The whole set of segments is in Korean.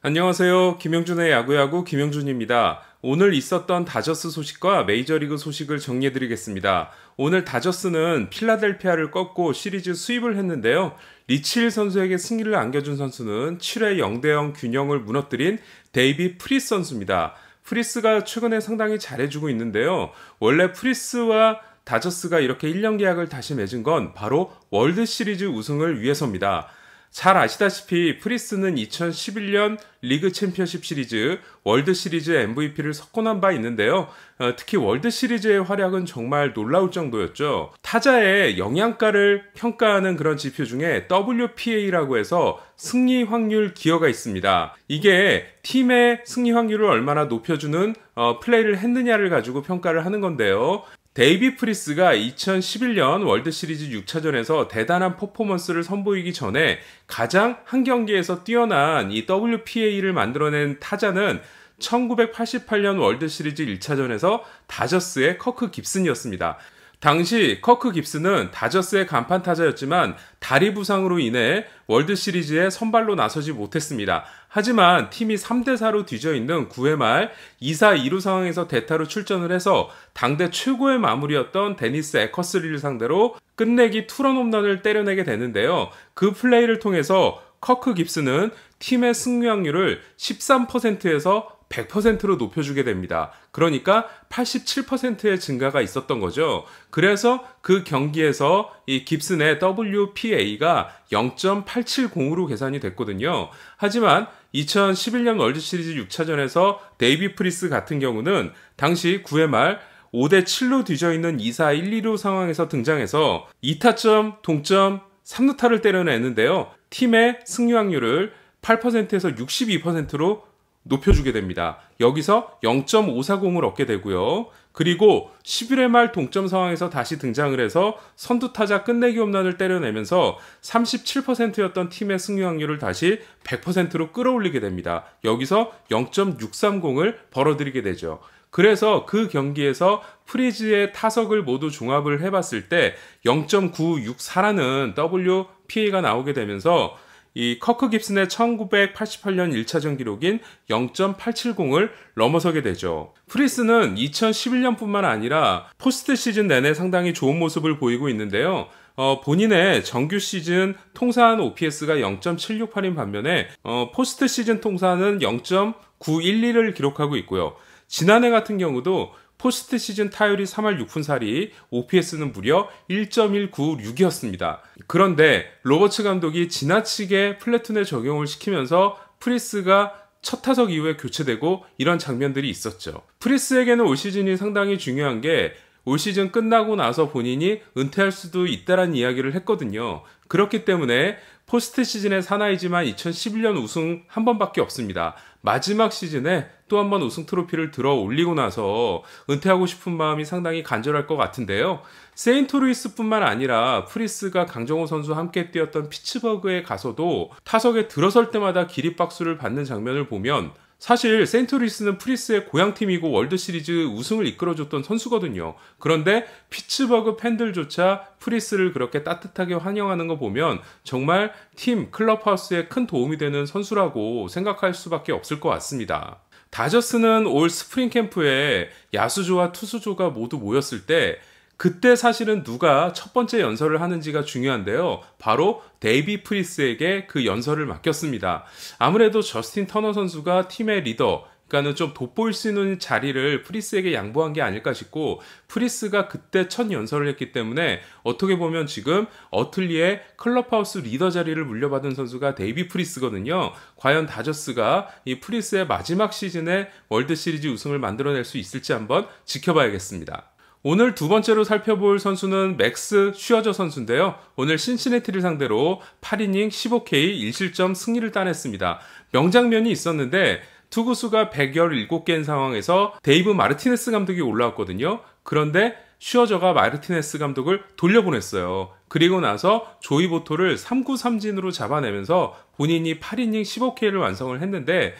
안녕하세요. 김영준의 야구야구 김영준입니다. 오늘 있었던 다저스 소식과 메이저리그 소식을 정리해드리겠습니다. 오늘 다저스는 필라델피아를 꺾고 시리즈 수입을 했는데요. 리치힐 선수에게 승리를 안겨준 선수는 7회 0대0 균형을 무너뜨린 데이비 프리스 선수입니다. 프리스가 최근에 상당히 잘해주고 있는데요. 원래 프리스와 다저스가 이렇게 1년 계약을 다시 맺은 건 바로 월드 시리즈 우승을 위해서입니다. 잘 아시다시피 프리스는 2011년 리그 챔피언십 시리즈, 월드 시리즈 MVP를 석권한 바 있는데요. 특히 월드 시리즈의 활약은 정말 놀라울 정도였죠. 타자의 영양가를 평가하는 그런 지표 중에 WPA라고 해서 승리 확률 기여가 있습니다. 이게 팀의 승리 확률을 얼마나 높여주는 플레이를 했느냐를 가지고 평가를 하는 건데요. 데이비 프리스가 2011년 월드시리즈 6차전에서 대단한 퍼포먼스를 선보이기 전에 가장 한 경기에서 뛰어난 이 WPA를 만들어낸 타자는 1988년 월드시리즈 1차전에서 다저스의 커크 깁슨이었습니다. 당시 커크 깁슨은 다저스의 간판 타자였지만 다리 부상으로 인해 월드시리즈에 선발로 나서지 못했습니다. 하지만 팀이 3대4로 뒤져있는 9회 말 2사 2루 상황에서 대타로 출전을 해서 당대 최고의 마무리였던 데니스 에커스리를 상대로 끝내기 투런 홈런을 때려내게 되는데요. 그 플레이를 통해서 커크 깁슨은 팀의 승리 확률을 13%에서 100%로 높여주게 됩니다. 그러니까 87%의 증가가 있었던 거죠. 그래서 그 경기에서 이 깁슨의 WPA가 0.870으로 계산이 됐거든요. 하지만 2011년 월드시리즈 6차전에서 데이비 프리스 같은 경우는 당시 9회 말 5대7로 뒤져있는 2사 1, 2루 상황에서 등장해서 2타점, 동점, 3루타를 때려내는데요. 팀의 승리 확률을 8%에서 62%로 높여주게 됩니다. 여기서 0.540을 얻게 되고요. 그리고 11회 말 동점 상황에서 다시 등장을 해서 선두타자 끝내기 홈런을 때려내면서 37%였던 팀의 승리 확률을 다시 100%로 끌어올리게 됩니다. 여기서 0.630을 벌어들이게 되죠. 그래서 그 경기에서 프리즈의 타석을 모두 종합을 해봤을 때 0.964라는 WPA가 나오게 되면서 이 커크 깁슨의 1988년 1차전 기록인 0.870을 넘어서게 되죠. 프리스는 2011년뿐만 아니라 포스트 시즌 내내 상당히 좋은 모습을 보이고 있는데요. 본인의 정규 시즌 통산 OPS가 0.768인 반면에 포스트 시즌 통산은 0.912를 기록하고 있고요. 지난해 같은 경우도 포스트 시즌 타율이 3할 6푼 4리, OPS는 무려 1.196이었습니다. 그런데 로버츠 감독이 지나치게 플래툰에 적용을 시키면서 프리스가 첫 타석 이후에 교체되고 이런 장면들이 있었죠. 프리스에게는 올 시즌이 상당히 중요한 게 올 시즌 끝나고 나서 본인이 은퇴할 수도 있다라는 이야기를 했거든요. 그렇기 때문에 포스트 시즌의 사나이지만 2011년 우승 한 번밖에 없습니다. 마지막 시즌에 또 한 번 우승 트로피를 들어 올리고 나서 은퇴하고 싶은 마음이 상당히 간절할 것 같은데요. 세인트루이스뿐만 아니라 프리스가 강정호 선수와 함께 뛰었던 피츠버그에 가서도 타석에 들어설 때마다 기립박수를 받는 장면을 보면 사실 세인트루이스는 프리스의 고향팀이고 월드시리즈 우승을 이끌어줬던 선수거든요. 그런데 피츠버그 팬들조차 프리스를 그렇게 따뜻하게 환영하는 거 보면 정말 팀 클럽하우스에 큰 도움이 되는 선수라고 생각할 수밖에 없을 것 같습니다. 다저스는 올 스프링 캠프에 야수조와 투수조가 모두 모였을 때 그때 사실은 누가 첫 번째 연설을 하는지가 중요한데요. 바로 데이비 프리스에게 그 연설을 맡겼습니다. 아무래도 저스틴 터너 선수가 팀의 리더, 그러니까는 좀 돋보일 수 있는 자리를 프리스에게 양보한 게 아닐까 싶고, 프리스가 그때 첫 연설을 했기 때문에 어떻게 보면 지금 어틀리의 클럽하우스 리더 자리를 물려받은 선수가 데이비 프리스거든요. 과연 다저스가 이 프리스의 마지막 시즌에 월드시리즈 우승을 만들어낼 수 있을지 한번 지켜봐야겠습니다. 오늘 두 번째로 살펴볼 선수는 맥스 슈어저 선수인데요. 오늘 신시내티를 상대로 8이닝 15K 1실점 승리를 따냈습니다. 명장면이 있었는데 투구수가 117개인 상황에서 데이브 마르티네스 감독이 올라왔거든요. 그런데 슈어저가 마르티네스 감독을 돌려보냈어요. 그리고 나서 조이 보토를 3구 3진으로 잡아내면서 본인이 8이닝 15K를 완성을 했는데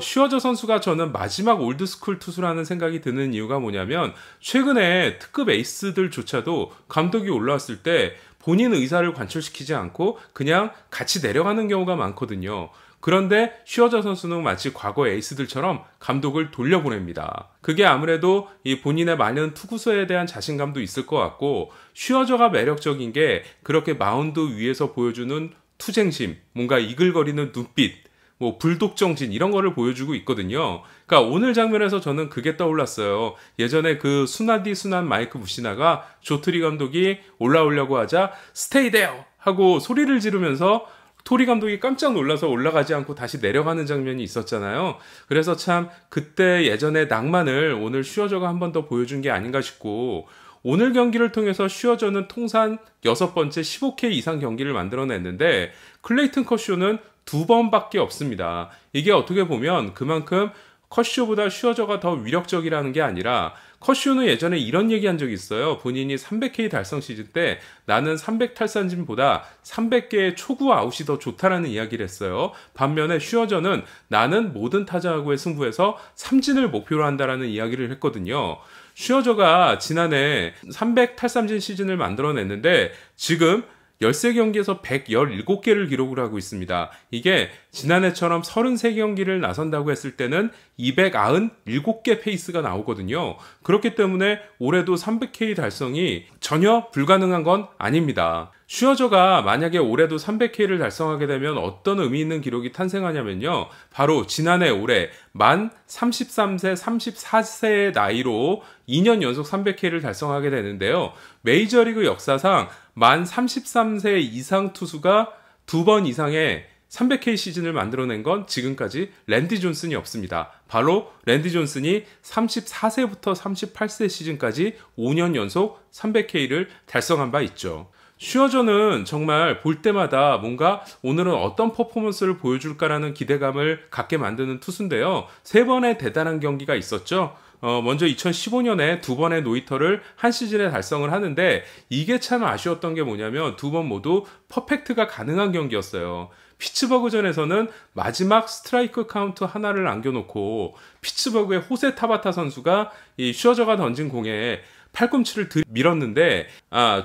슈어저 선수가 저는 마지막 올드스쿨 투수라는 생각이 드는 이유가 뭐냐면 최근에 특급 에이스들조차도 감독이 올라왔을 때 본인 의사를 관철시키지 않고 그냥 같이 내려가는 경우가 많거든요. 그런데 슈어저 선수는 마치 과거 에이스들처럼 감독을 돌려보냅니다. 그게 아무래도 이 본인의 많은 투구수에 대한 자신감도 있을 것 같고, 슈어저가 매력적인 게 그렇게 마운드 위에서 보여주는 투쟁심, 뭔가 이글거리는 눈빛, 뭐 불독 정신 이런 거를 보여주고 있거든요. 그러니까 오늘 장면에서 저는 그게 떠올랐어요. 예전에 그 순하디 순한 마이크 무시나가 조트리 감독이 올라오려고 하자 스테이 데어 하고 소리를 지르면서 토리 감독이 깜짝 놀라서 올라가지 않고 다시 내려가는 장면이 있었잖아요. 그래서 참 그때 예전의 낭만을 오늘 슈어저가 한 번 더 보여준 게 아닌가 싶고, 오늘 경기를 통해서 슈어저는 통산 6번째 15K 이상 경기를 만들어냈는데 클레이튼 커쇼는 2번밖에 없습니다. 이게 어떻게 보면 그만큼 커쇼보다 슈어저가 더 위력적이라는 게 아니라, 커쇼는 예전에 이런 얘기한 적이 있어요. 본인이 300K 달성 시즌 때 나는 300탈삼진보다 300개의 초구 아웃이 더 좋다라는 이야기를 했어요. 반면에 슈어저는 나는 모든 타자하고의 승부에서 삼진을 목표로 한다라는 이야기를 했거든요. 슈어저가 지난해 300탈삼진 시즌을 만들어냈는데 지금 13경기에서 117개를 기록을 하고 있습니다. 이게 지난해처럼 33경기를 나선다고 했을 때는 297개 페이스가 나오거든요. 그렇기 때문에 올해도 300K 달성이 전혀 불가능한 건 아닙니다. 슈어저가 만약에 올해도 300K를 달성하게 되면 어떤 의미 있는 기록이 탄생하냐면요. 바로 지난해 올해 만 33세, 34세의 나이로 2년 연속 300K를 달성하게 되는데요. 메이저리그 역사상 만 33세 이상 투수가 2번 이상의 300K 시즌을 만들어낸 건 지금까지 랜디 존슨이 없습니다. 바로 랜디 존슨이 34세부터 38세 시즌까지 5년 연속 300K를 달성한 바 있죠. 슈어저는 정말 볼 때마다 뭔가 오늘은 어떤 퍼포먼스를 보여줄까라는 기대감을 갖게 만드는 투수인데요. 3번의 대단한 경기가 있었죠. 먼저 2015년에 2번의 노히터를 한 시즌에 달성을 하는데, 이게 참 아쉬웠던 게 뭐냐면 2번 모두 퍼펙트가 가능한 경기였어요. 피츠버그전에서는 마지막 스트라이크 카운트 하나를 남겨놓고 피츠버그의 호세 타바타 선수가 이 슈어저가 던진 공에 팔꿈치를 밀었는데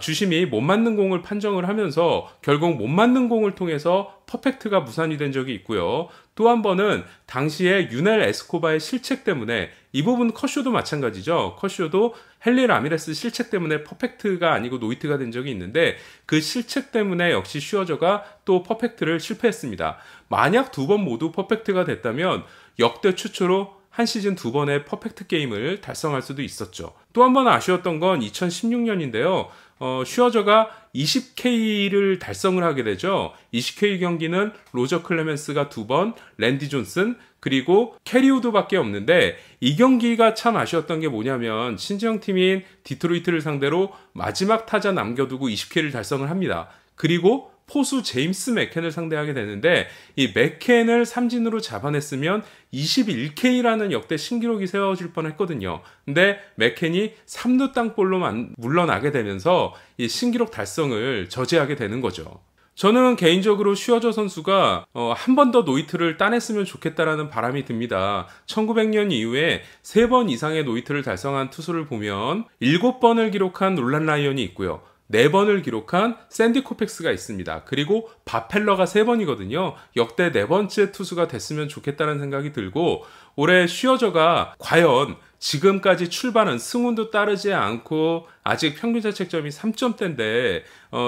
주심이 못 맞는 공을 판정을 하면서 결국 못 맞는 공을 통해서 퍼펙트가 무산이 된 적이 있고요. 또 한 번은 당시에 유넬 에스코바의 실책 때문에, 이 부분 커쇼도 마찬가지죠. 커쇼도 헨리 라미레스 실책 때문에 퍼펙트가 아니고 노히트가 된 적이 있는데, 그 실책 때문에 역시 슈어저가 또 퍼펙트를 실패했습니다. 만약 2번 모두 퍼펙트가 됐다면 역대 최초로 한 시즌 2번의 퍼펙트 게임을 달성할 수도 있었죠. 또 한 번 아쉬웠던 건 2016년인데요. 슈어저가 20K를 달성을 하게 되죠. 20K 경기는 로저 클레멘스가 2번, 랜디 존슨, 그리고 캐리우드밖에 없는데, 이 경기가 참 아쉬웠던 게 뭐냐면 친정팀인 디트로이트를 상대로 마지막 타자 남겨두고 20K를 달성을 합니다. 그리고 포수 제임스 맥켄을 상대하게 되는데, 이 맥켄을 삼진으로 잡아냈으면 21K라는 역대 신기록이 세워질 뻔했거든요. 근데 맥켄이 3루 땅볼로 물러나게 되면서 이 신기록 달성을 저지하게 되는 거죠. 저는 개인적으로 슈어저 선수가 한 번 더 노히트를 따냈으면 좋겠다라는 바람이 듭니다. 1900년 이후에 3번 이상의 노히트를 달성한 투수를 보면 7번을 기록한 롤란 라이언이 있고요. 4번을 기록한 샌디 코펙스가 있습니다. 그리고 바펠러가 3번이거든요. 역대 4번째 투수가 됐으면 좋겠다는 생각이 들고, 올해 슈어저가 과연 지금까지 출발은 승운도 따르지 않고 아직 평균 자책점이 3점대인데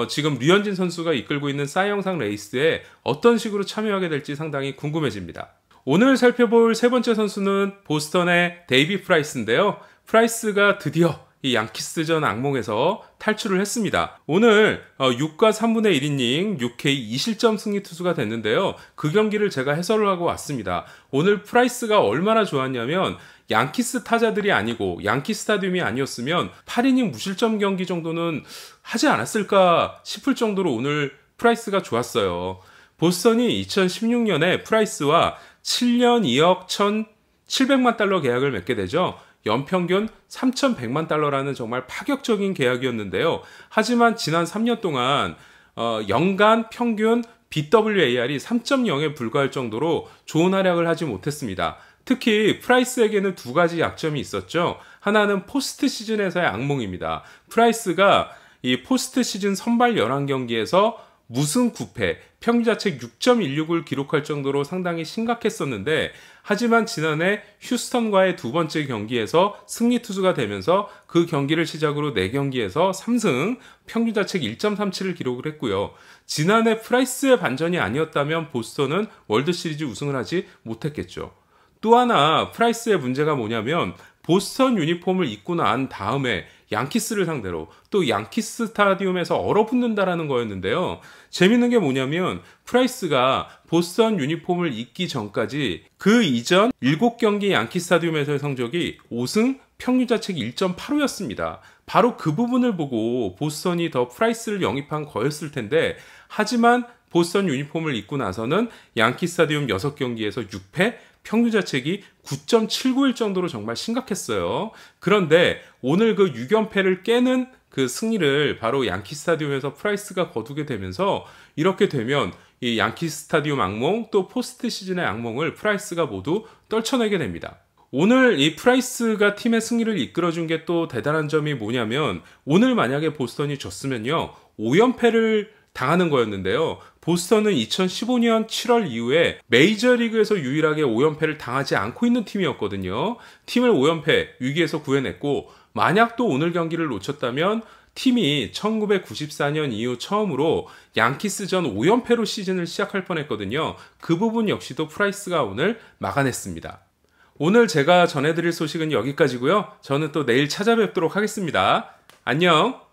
지금 류현진 선수가 이끌고 있는 싸이영상 레이스에 어떤 식으로 참여하게 될지 상당히 궁금해집니다. 오늘 살펴볼 세 번째 선수는 보스턴의 데이비 프라이스인데요. 프라이스가 드디어 이 양키스전 악몽에서 탈출을 했습니다. 오늘 6과 3분의 1이닝 6K 2실점 승리 투수가 됐는데요. 그 경기를 제가 해설을 하고 왔습니다. 오늘 프라이스가 얼마나 좋았냐면, 양키스 타자들이 아니고 양키 스타디움이 아니었으면 8이닝 무실점 경기 정도는 하지 않았을까 싶을 정도로 오늘 프라이스가 좋았어요. 보스턴이 2016년에 프라이스와 7년 2억 1,700만 달러 계약을 맺게 되죠. 연평균 3,100만 달러라는 정말 파격적인 계약이었는데요. 하지만 지난 3년 동안 연간 평균 BWAR이 3.0에 불과할 정도로 좋은 활약을 하지 못했습니다. 특히 프라이스에게는 2가지 약점이 있었죠. 하나는 포스트 시즌에서의 악몽입니다. 프라이스가 이 포스트 시즌 선발 11경기에서 무승 9패, 평균자책 6.16을 기록할 정도로 상당히 심각했었는데, 하지만 지난해 휴스턴과의 두 번째 경기에서 승리 투수가 되면서 그 경기를 시작으로 4경기에서 3승, 평균자책 1.37을 기록을 했고요. 지난해 프라이스의 반전이 아니었다면 보스턴은 월드시리즈 우승을 하지 못했겠죠. 또 하나 프라이스의 문제가 뭐냐면 보스턴 유니폼을 입고 난 다음에 양키스를 상대로 또 양키스 스타디움에서 얼어붙는다라는 거였는데요. 재밌는 게 뭐냐면 프라이스가 보스턴 유니폼을 입기 전까지 그 이전 7경기 양키 스타디움에서의 성적이 5승 평균자책 1.85였습니다. 바로 그 부분을 보고 보스턴이 더 프라이스를 영입한 거였을 텐데, 하지만 보스턴 유니폼을 입고 나서는 양키 스타디움 6경기에서 6패, 평균자책이 9.791 정도로 정말 심각했어요. 그런데 오늘 그 6연패를 깨는 그 승리를 바로 양키 스타디움에서 프라이스가 거두게 되면서, 이렇게 되면 이 양키 스타디움 악몽 또 포스트 시즌의 악몽을 프라이스가 모두 떨쳐내게 됩니다. 오늘 이 프라이스가 팀의 승리를 이끌어준 게 또 대단한 점이 뭐냐면, 오늘 만약에 보스턴이 졌으면요 5연패를 당하는 거였는데요. 보스턴은 2015년 7월 이후에 메이저리그에서 유일하게 5연패를 당하지 않고 있는 팀이었거든요. 팀을 5연패 위기에서 구해냈고, 만약 또 오늘 경기를 놓쳤다면 팀이 1994년 이후 처음으로 양키스전 5연패로 시즌을 시작할 뻔했거든요. 그 부분 역시도 프라이스가 오늘 막아냈습니다. 오늘 제가 전해드릴 소식은 여기까지고요. 저는 또 내일 찾아뵙도록 하겠습니다. 안녕!